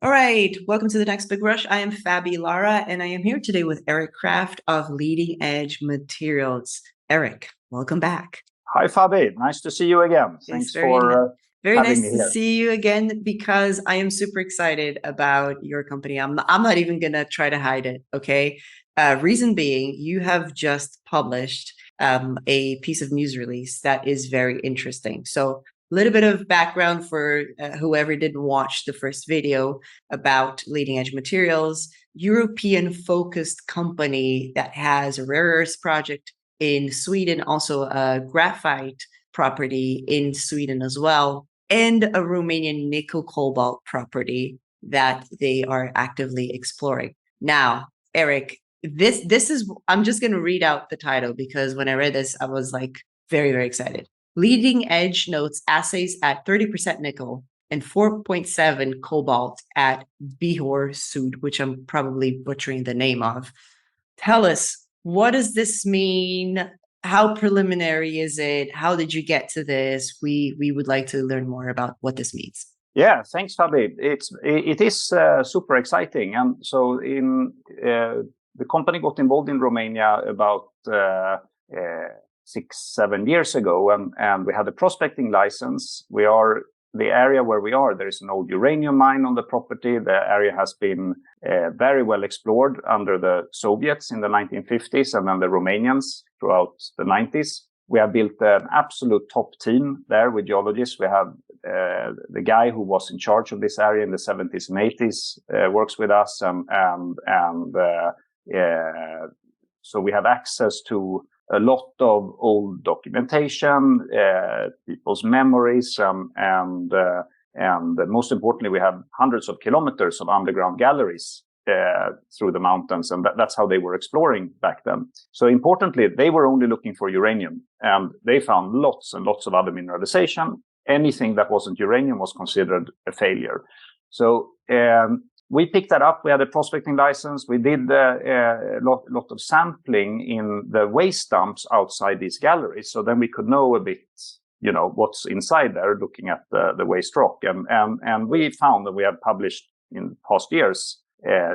All right, welcome to the next Big Rush. I am Fabi Lara, and I am here today with Eric Kraft of Leading Edge Materials. Eric, welcome back. Hi, Fabi. Nice to see you again. Thanks for very having nice me to here. see you again because I am super excited about your company. I'm not even gonna try to hide it. Okay, reason being, you have just published a piece of news release that is very interesting. So a little bit of background for whoever didn't watch the first video about Leading Edge Materials, European focused company that has a rare earths project in Sweden, also a graphite property in Sweden as well, and a Romanian nickel cobalt property that they are actively exploring. Now, Eric, this is, I'm just going to read out the title because when I read this, I was like very, very excited. Leading Edge notes assays at 30% nickel and 4.7 cobalt at Bihor Sud, which I'm probably butchering the name of. Tell us, what does this mean? How preliminary is it? How did you get to this? We would like to learn more about what this means. Yeah, thanks, Fabi. It is super exciting, and so the company got involved in Romania about 6-7 years ago, and we had a prospecting license. We are the area where we are. There is an old uranium mine on the property. The area has been very well explored under the Soviets in the 1950s and then the Romanians throughout the 90s. We have built an absolute top team there with geologists. We have the guy who was in charge of this area in the 70s and 80s works with us, so we have access to a lot of old documentation, people's memories, and most importantly, we have hundreds of kilometers of underground galleries through the mountains, and that's how they were exploring back then. So importantly, they were only looking for uranium, and they found lots and lots of other mineralization. Anything that wasn't uranium was considered a failure. So we picked that up. We had a prospecting license. We did a lot of sampling in the waste dumps outside these galleries. So then we could know a bit, what's inside there, looking at the waste rock. And we found that we have published in past years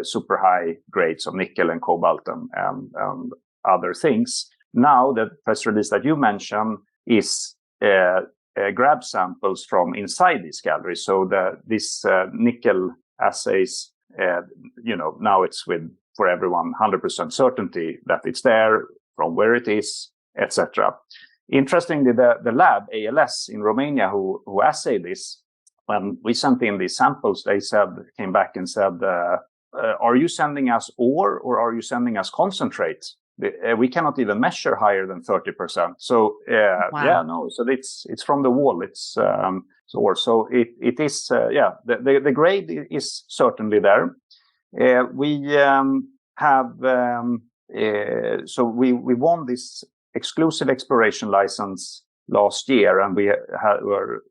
super high grades of nickel and cobalt and other things. Now, the press release that you mentioned is grab samples from inside these galleries. So this nickel assays, now it's for everyone 100% certainty that it's there, from where it is, etc. Interestingly, the lab ALS in Romania who assayed this, when we sent in these samples, they came back and said, "Are you sending us ore or are you sending us concentrate? We cannot even measure higher than 30%." So Wow. yeah, no. So it's from the wall. It's ore. So it is the grade is certainly there. We have so we won this exclusive exploration license last year, and we were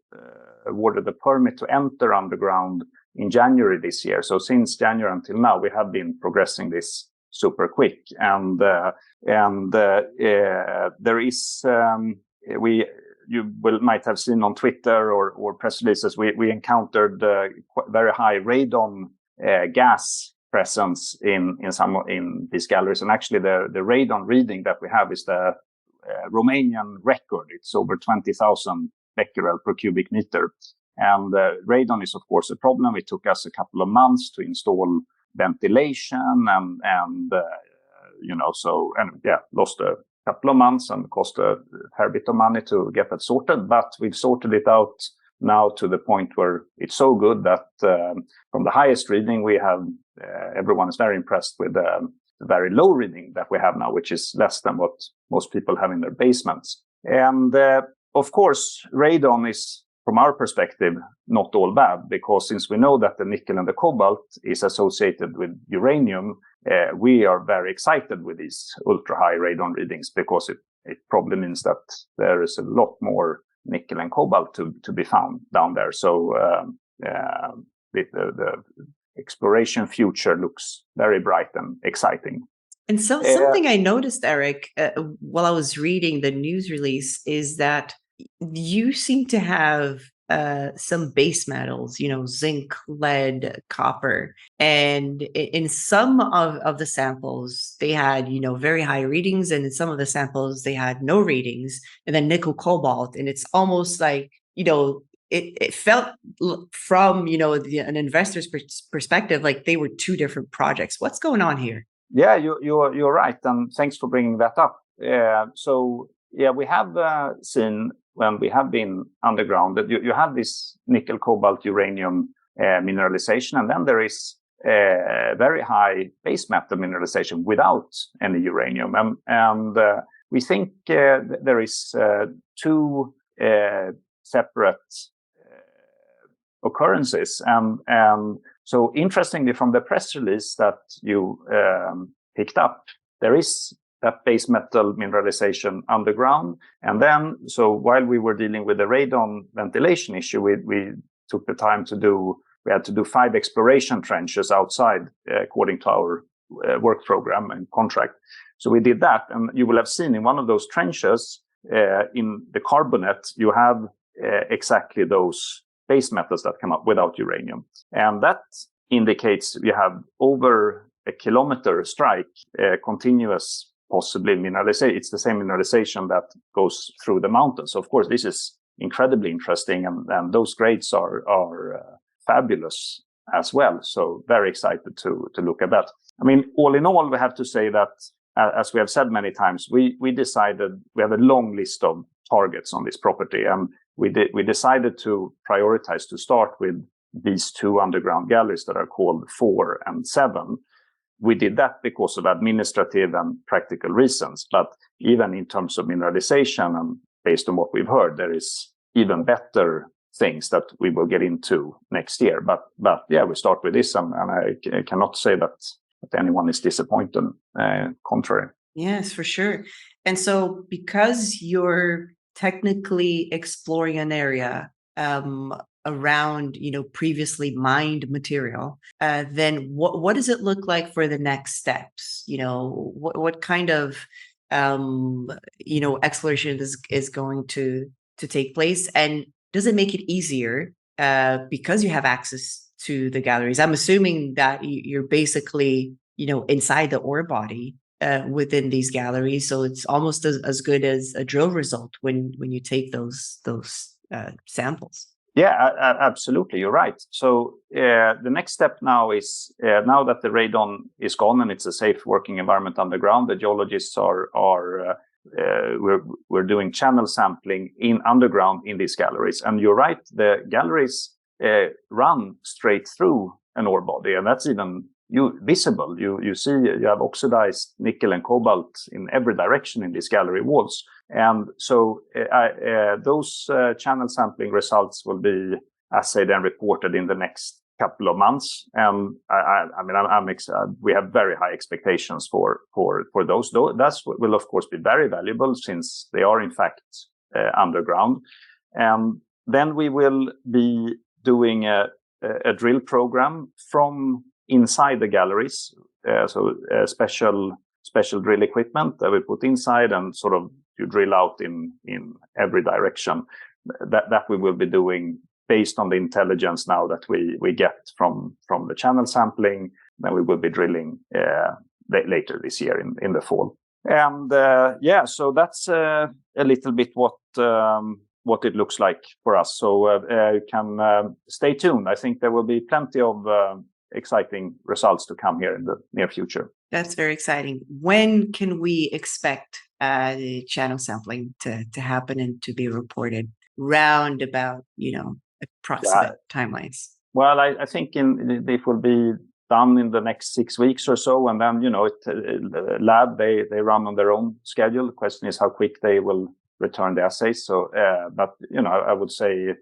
awarded the permit to enter underground in January this year. So since January until now, we have been progressing this super quick, and there is you might have seen on Twitter or press releases, we encountered very high radon gas presence in these galleries, and actually the radon reading that we have is the Romanian record. It's over 20,000 becquerel per cubic meter, and radon is of course a problem. It took us a couple of months to install ventilation lost a couple of months and cost a fair bit of money to get that sorted, but we've sorted it out now to the point where it's so good that from the highest reading we have, everyone is very impressed with the very low reading that we have now, which is less than what most people have in their basements. And of course, radon is, from our perspective, not all bad, because since we know that the nickel and the cobalt is associated with uranium, we are very excited with these ultra high radon readings, because it probably means that there is a lot more nickel and cobalt to be found down there. So the exploration future looks very bright and exciting. And so something I noticed, Eric, while I was reading the news release, is that you seem to have some base metals, zinc, lead, copper. And in some of the samples, they had, very high readings. And in some of the samples, they had no readings. And then nickel cobalt. And it's almost like, it felt from, an investor's perspective, like they were two different projects. What's going on here? Yeah, you're right. And thanks for bringing that up. So, we have seen when we have been underground that you have this nickel, cobalt, uranium mineralization, and then there is very high base metal mineralization without any uranium. And we think there is two separate occurrences. And so interestingly, from the press release that you picked up, there is that base metal mineralization underground. And then, so while we were dealing with the radon ventilation issue, we took the time we had to do 5 exploration trenches outside according to our work program and contract. So we did that. And you will have seen in one of those trenches in the carbonate, you have exactly those base metals that come up without uranium. And that indicates you have over a kilometer strike, continuous, possibly mineralization. It's the same mineralization that goes through the mountains. Of course, this is incredibly interesting, and those grades are fabulous as well. So very excited to look at that. I mean, all in all, we have to say that, as we have said many times, we decided we have a long list of targets on this property, and we decided to prioritize to start with these 2 underground galleries that are called 4 and 7. We did that because of administrative and practical reasons. But even in terms of mineralization, and based on what we've heard, there is even better things that we will get into next year. But yeah, we start with this, and I cannot say that anyone is disappointed. Contrary. Yes, for sure. And so because you're technically exploring an area around, previously mined material, then what does it look like for the next steps? What kind of, exploration is going to take place? And does it make it easier because you have access to the galleries? I'm assuming that you're basically, inside the ore body within these galleries. So it's almost as good as a drill result when you take those samples. Yeah, absolutely. You're right. So the next step now is now that the radon is gone and it's a safe working environment underground, the geologists we're doing channel sampling in underground in these galleries. And you're right, the galleries run straight through an ore body, and that's even visible. You see you have oxidized nickel and cobalt in every direction in these gallery walls. And so those channel sampling results will be assayed and reported in the next couple of months. And we have very high expectations for those. That will of course be very valuable since they are in fact underground. And then we will be doing a drill program from inside the galleries. So special drill equipment that we put inside, and sort of you drill out in every direction. That we will be doing based on the intelligence now that we get from the channel sampling. Then we will be drilling later this year in the fall. And so that's a little bit what it looks like for us. So you can stay tuned. I think there will be plenty of exciting results to come here in the near future. That's very exciting. When can we expect the channel sampling to happen and to be reported? Round about, approximate timelines. Well, I think it will be done in the next 6 weeks or so, and then lab they run on their own schedule. The question is how quick they will return the assays. So, but I would say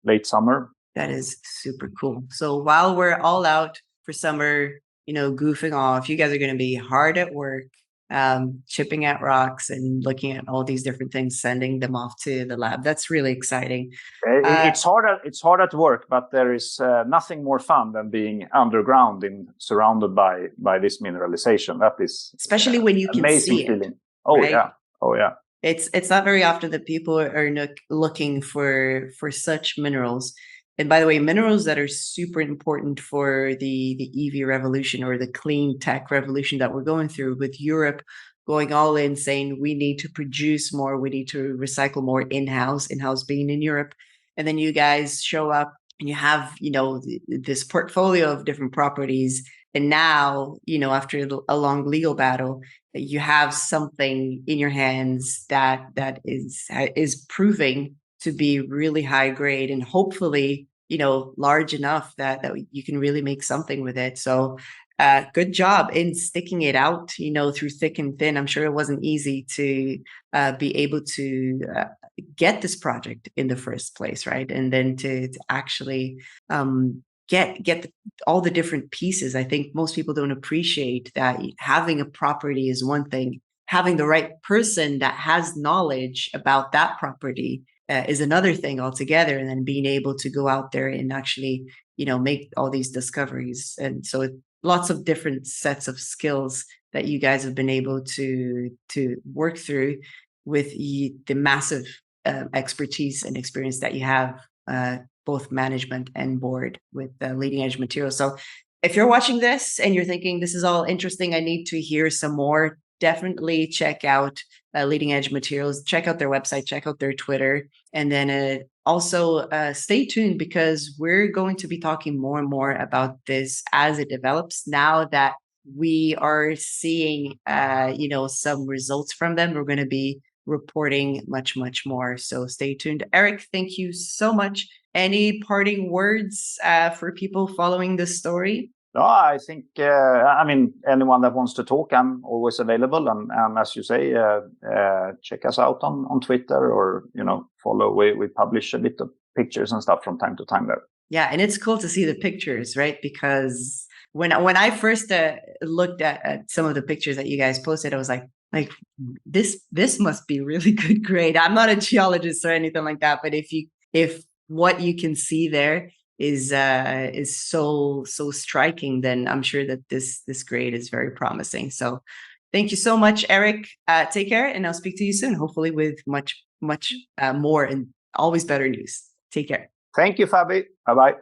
late summer. That is super cool. So while we're all out for summer, goofing off, you guys are going to be hard at work, chipping at rocks and looking at all these different things, sending them off to the lab. That's really exciting. It's hard at work, but there is nothing more fun than being underground surrounded by this mineralization. That is especially when you can see feeling. it. Oh right? yeah. It's not very often that people are looking for such minerals. And by the way, minerals that are super important for the EV revolution or the clean tech revolution that we're going through, with Europe going all in saying we need to produce more, we need to recycle more in-house being in Europe. And then you guys show up and you have, this portfolio of different properties. And now, after a long legal battle, you have something in your hands that is proving to be really high grade and hopefully large enough that you can really make something with it. So good job in sticking it out through thick and thin. I'm sure it wasn't easy to be able to get this project in the first place, right? And then to actually get all the different pieces. I think most people don't appreciate that having a property is one thing, having the right person that has knowledge about that property is another thing altogether, and then being able to go out there and actually make all these discoveries. And so lots of different sets of skills that you guys have been able to work through with the massive expertise and experience that you have, both management and board, with leading edge materials. So if you're watching this and you're thinking this is all interesting, I need to hear some more, definitely check out leading edge materials, check out their website, check out their Twitter, and then also stay tuned, because we're going to be talking more and more about this as it develops. Now that we are seeing some results from them, we're going to be reporting much more. So stay tuned. Eric, thank you so much. Any parting words for people following this story? No, I think, anyone that wants to talk, I'm always available. And as you say, check us out on Twitter, or, follow. We publish a bit of pictures and stuff from time to time there. Yeah, and it's cool to see the pictures, right? Because when I first looked at some of the pictures that you guys posted, I was like this must be really good grade. I'm not a geologist or anything like that, but if what you can see there is so striking, then I'm sure that this grade is very promising. So thank you so much, Eric. Take care, and I'll speak to you soon, hopefully with much more and always better news. Take care. Thank you, Fabi. Bye-bye.